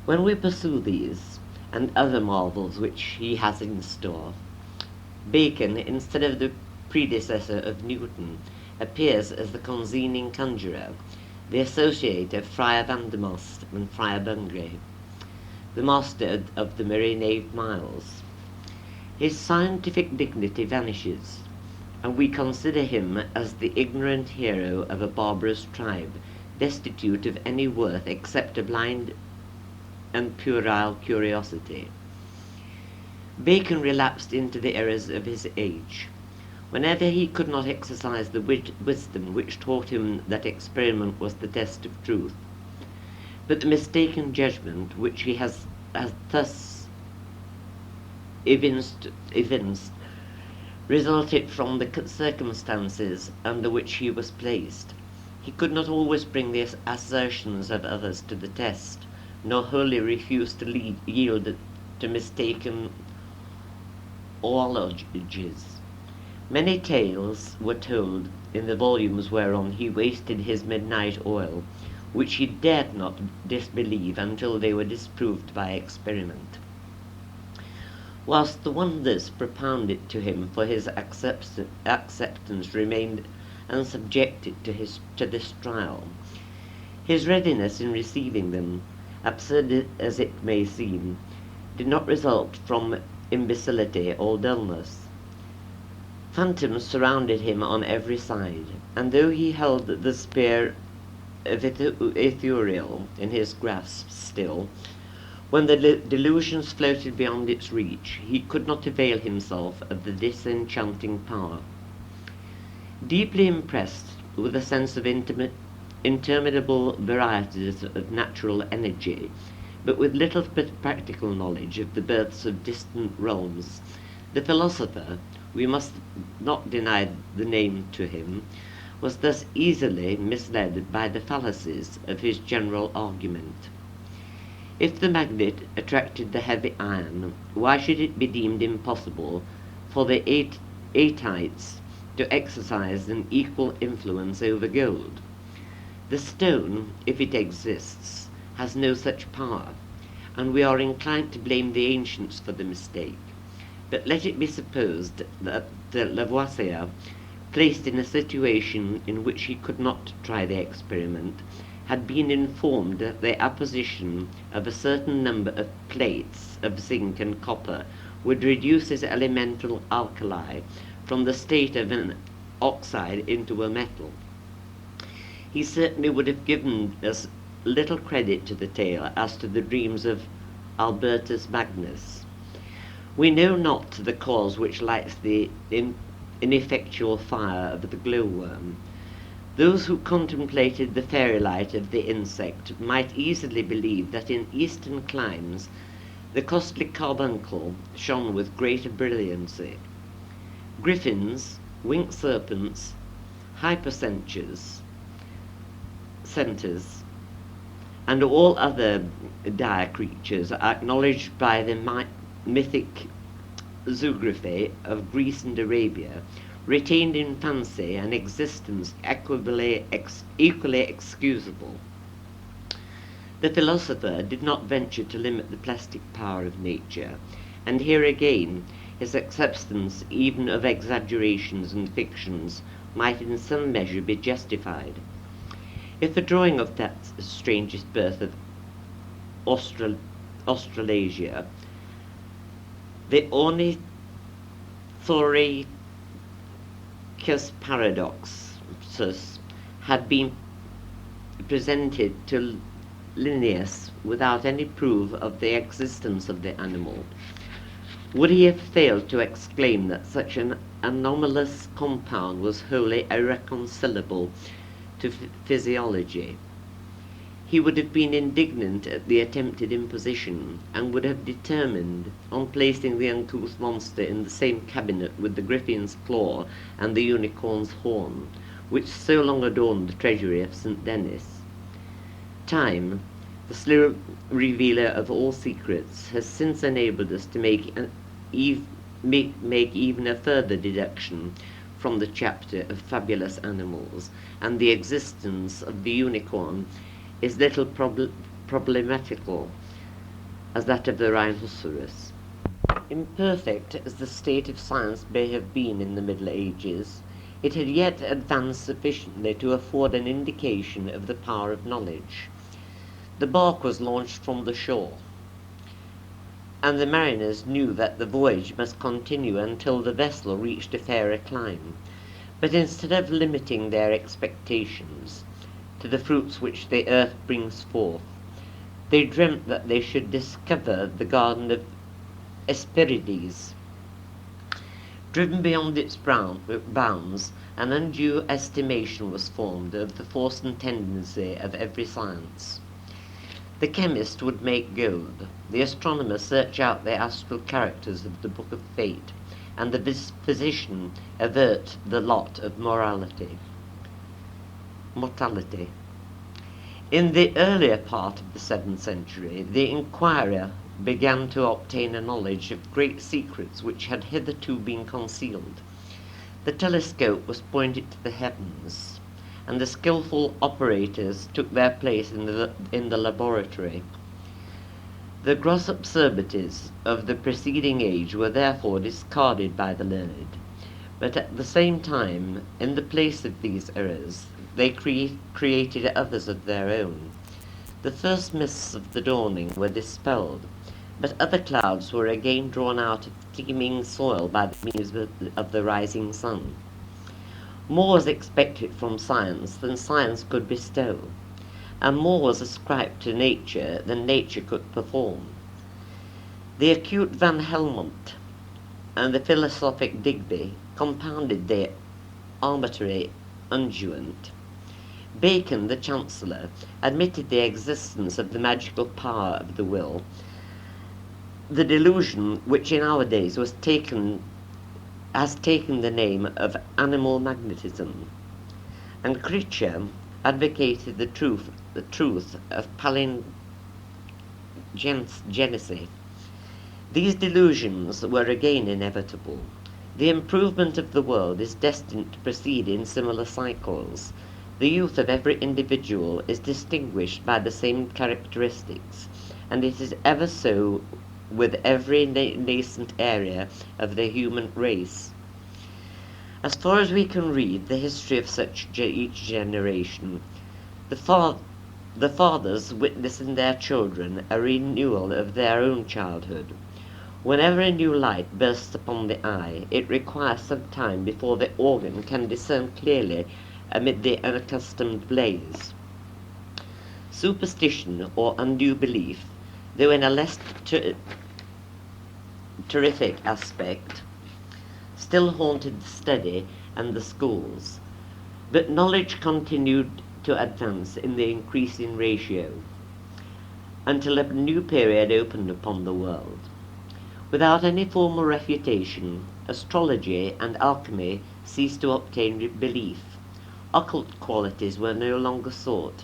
When we pursue these and other marvels which he has in store, Bacon, instead of the predecessor of Newton, appears as the concening conjurer, the associate of Friar Vandermost and Friar Bungay, the master of the Marine 8 miles. His scientific dignity vanishes, and we consider him as the ignorant hero of a barbarous tribe, destitute of any worth except a blind and puerile curiosity. Bacon relapsed into the errors of his age. Whenever he could not exercise the wisdom which taught him that experiment was the test of truth, but the mistaken judgment which he has thus evinced resulted from the circumstances under which he was placed. He could not always bring the assertions of others to the test, nor wholly refuse to yield to mistaken orologes. Many tales were told in the volumes whereon he wasted his midnight oil, which he dared not disbelieve until they were disproved by experiment. Whilst the wonders propounded to him for his acceptance remained unsubjected to this trial, his readiness in receiving them, absurd as it may seem, did not result from imbecility or dullness. Phantoms surrounded him on every side, and though he held the spear of Ithuriel in his grasp still, when the delusions floated beyond its reach, he could not avail himself of the disenchanting power. Deeply impressed with a sense of interminable varieties of natural energy, but with little practical knowledge of the births of distant realms, the philosopher, we must not deny the name to him, was thus easily misled by the fallacies of his general argument. If the magnet attracted the heavy iron, why should it be deemed impossible for the Aetites to exercise an equal influence over gold? The stone, if it exists, has no such power, and we are inclined to blame the ancients for the mistake. But let it be supposed that Lavoisier, placed in a situation in which he could not try the experiment, had been informed that the apposition of a certain number of plates of zinc and copper would reduce his elemental alkali from the state of an oxide into a metal. He certainly would have given as little credit to the tale as to the dreams of Albertus Magnus. We know not the cause which lights the ineffectual fire of the glowworm. Those who contemplated the fairy light of the insect might easily believe that in eastern climes the costly carbuncle shone with greater brilliancy. Griffins, winged serpents, hypercentures, and all other dire creatures are acknowledged by the mythic zoography of Greece and Arabia, retained in fancy an existence equally excusable. The philosopher did not venture to limit the plastic power of nature, and here again his acceptance even of exaggerations and fictions might in some measure be justified. If a drawing of that strangest birth of Australasia, the ornithorhynchus paradoxus, had been presented to Linnaeus without any proof of the existence of the animal, would he have failed to exclaim that such an anomalous compound was wholly irreconcilable to physiology? He would have been indignant at the attempted imposition, and would have determined on placing the uncouth monster in the same cabinet with the griffin's claw and the unicorn's horn, which so long adorned the treasury of St. Denis. Time, the slow revealer of all secrets, has since enabled us to make even a further deduction from the chapter of fabulous animals, and the existence of the unicorn is little problematical, as that of the rhinoceros. Imperfect as the state of science may have been in the Middle Ages, it had yet advanced sufficiently to afford an indication of the power of knowledge. The bark was launched from the shore, and the mariners knew that the voyage must continue until the vessel reached a fairer clime. But instead of limiting their expectations to the fruits which the earth brings forth, they dreamt that they should discover the garden of Hesperides. Driven beyond its bounds, an undue estimation was formed of the force and tendency of every science. The chemist would make gold, the astronomer search out the astral characters of the book of fate, and the physician avert the lot of mortality. In the earlier part of the 7th century, the inquirer began to obtain a knowledge of great secrets which had hitherto been concealed. The telescope was pointed to the heavens, and the skilful operators took their place in the laboratory. The gross absurdities of the preceding age were therefore discarded by the learned, but at the same time, in the place of these errors, they created others of their own. The first mists of the dawning were dispelled, but other clouds were again drawn out of teeming soil by the means of the rising sun. More was expected from science than science could bestow, and more was ascribed to nature than nature could perform. The acute Van Helmont and the philosophic Digby compounded the arbitrary unguent. Bacon, the Chancellor, admitted the existence of the magical power of the will, the delusion which in our days has taken the name of animal magnetism, and Critcher advocated the truth of palingenesis. These delusions were again inevitable. The improvement of the world is destined to proceed in similar cycles. The youth of every individual is distinguished by the same characteristics, and it is ever so with every nascent area of the human race. As far as we can read the history of each generation, the fathers witness in their children a renewal of their own childhood. Whenever a new light bursts upon the eye, it requires some time before the organ can discern clearly amid the unaccustomed blaze. Superstition or undue belief, though in a less terrific aspect, still haunted the study and the schools, but knowledge continued to advance in the increasing ratio until a new period opened upon the world. Without any formal refutation, astrology and alchemy ceased to obtain belief. Occult qualities were no longer sought,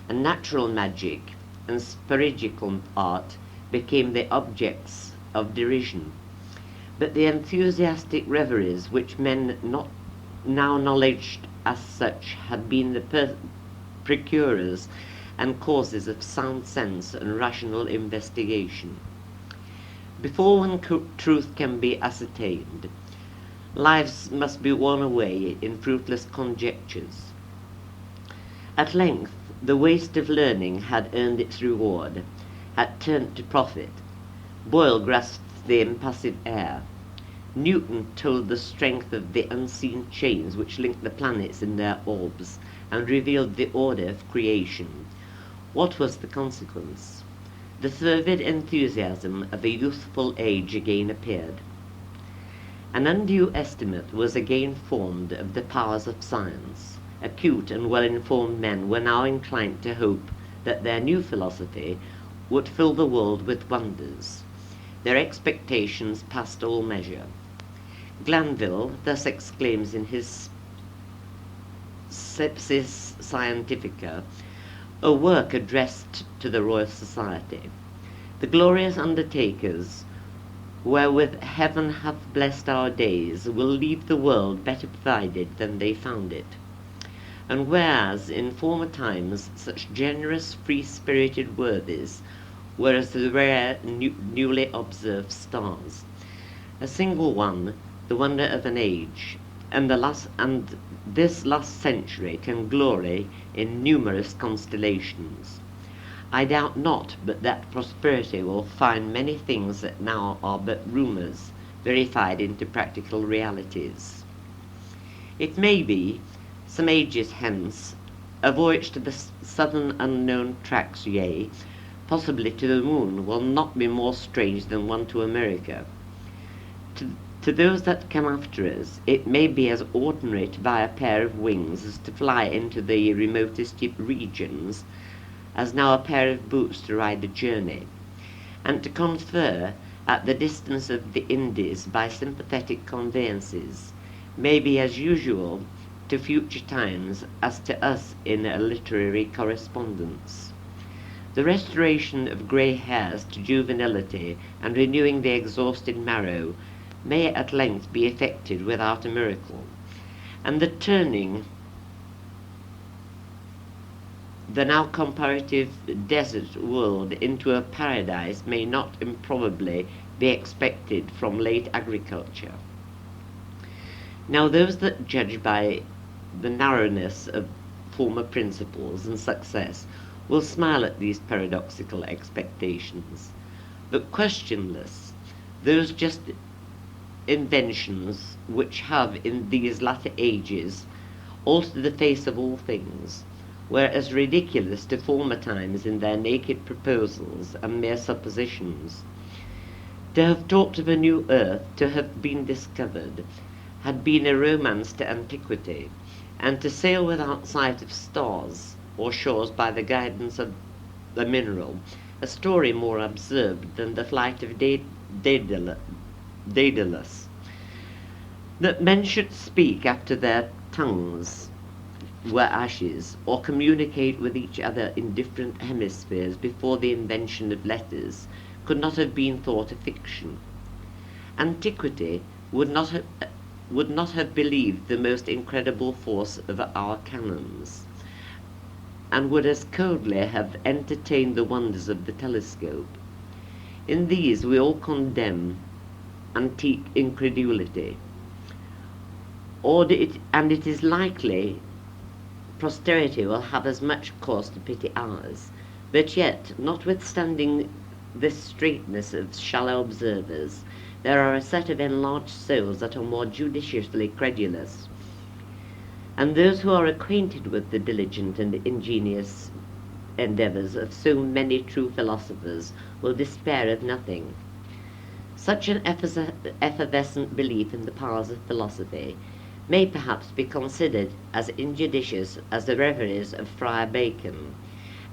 and natural magic and spiritual art became the objects of derision. But the enthusiastic reveries which men not now acknowledged as such had been the procurers and causes of sound sense and rational investigation. Before one truth can be ascertained, lives must be worn away in fruitless conjectures. At length, the waste of learning had earned its reward, had turned to profit. Boyle grasped the impassive air. Newton told the strength of the unseen chains which linked the planets in their orbs, and revealed the order of creation. What was the consequence? The fervid enthusiasm of a youthful age again appeared. An undue estimate was again formed of the powers of science. Acute and well-informed men were now inclined to hope that their new philosophy would fill the world with wonders. Their expectations passed all measure. Glanville thus exclaims in his Sepsis Scientifica, a work addressed to the Royal Society: "The glorious undertakers, wherewith heaven hath blessed our days, will leave the world better provided than they found it. And whereas in former times such generous free-spirited worthies whereas the rare, newly observed stars. A single one, the wonder of an age, and this last century can glory in numerous constellations. I doubt not but that prosperity will find many things that now are but rumours verified into practical realities. It may be, some ages hence, a voyage to the southern unknown tracks, yea, possibly to the moon, will not be more strange than one to America. To those that come after us, it may be as ordinary to buy a pair of wings as to fly into the remotest regions, as now a pair of boots to ride a journey, and to confer at the distance of the Indies by sympathetic conveyances may be as usual to future times as to us in a literary correspondence. The restoration of grey hairs to juvenility and renewing the exhausted marrow may at length be effected without a miracle, and the turning the now comparative desert world into a paradise may not improbably be expected from late agriculture. Now those that judge by the narrowness of former principles and success will smile at these paradoxical expectations, but questionless those just inventions which have in these latter ages altered the face of all things, were as ridiculous to former times in their naked proposals and mere suppositions. To have talked of a new earth to have been discovered had been a romance to antiquity, and to sail without sight of stars or shores by the guidance of the mineral, a story more absurd than the flight of Daedalus. That men should speak after their tongues were ashes, or communicate with each other in different hemispheres before the invention of letters, could not have been thought a fiction. Antiquity would not have believed the most incredible force of our canons, and would as coldly have entertained the wonders of the telescope. In these we all condemn antique incredulity, and it is likely posterity will have as much cause to pity ours. But yet, notwithstanding this straitness of shallow observers, there are a set of enlarged souls that are more judiciously credulous, and those who are acquainted with the diligent and ingenious endeavours of so many true philosophers will despair of nothing. Such an effervescent belief in the powers of philosophy may perhaps be considered as injudicious as the reveries of Friar Bacon,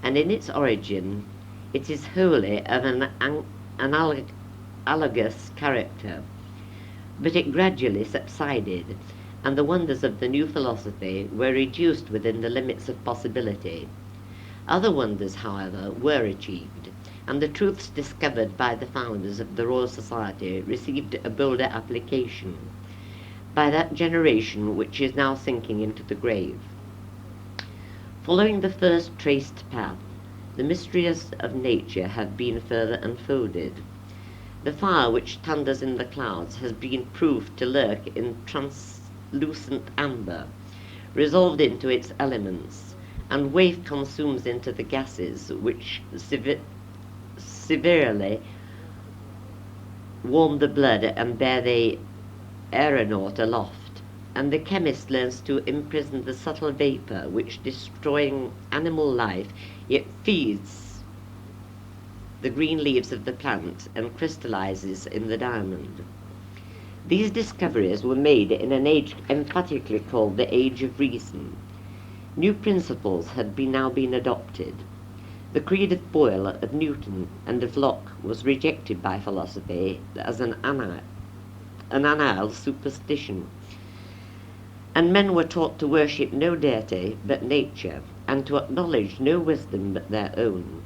and in its origin it is wholly of an analogous character. But it gradually subsided, and the wonders of the new philosophy were reduced within the limits of possibility. Other wonders, however, were achieved, and the truths discovered by the founders of the Royal Society received a bolder application by that generation which is now sinking into the grave. Following the first traced path, the mysteries of nature have been further unfolded. The fire which thunders in the clouds has been proved to lurk in translucent amber, resolved into its elements, and wave consumes into the gases which severely warm the blood and bear the aeronaut aloft, and the chemist learns to imprison the subtle vapour which, destroying animal life, yet feeds the green leaves of the plant and crystallizes in the diamond. These discoveries were made in an age emphatically called the Age of Reason. New principles had now been adopted. The creed of Boyle, of Newton, and of Locke was rejected by philosophy as an anile superstition, and men were taught to worship no deity but nature, and to acknowledge no wisdom but their own.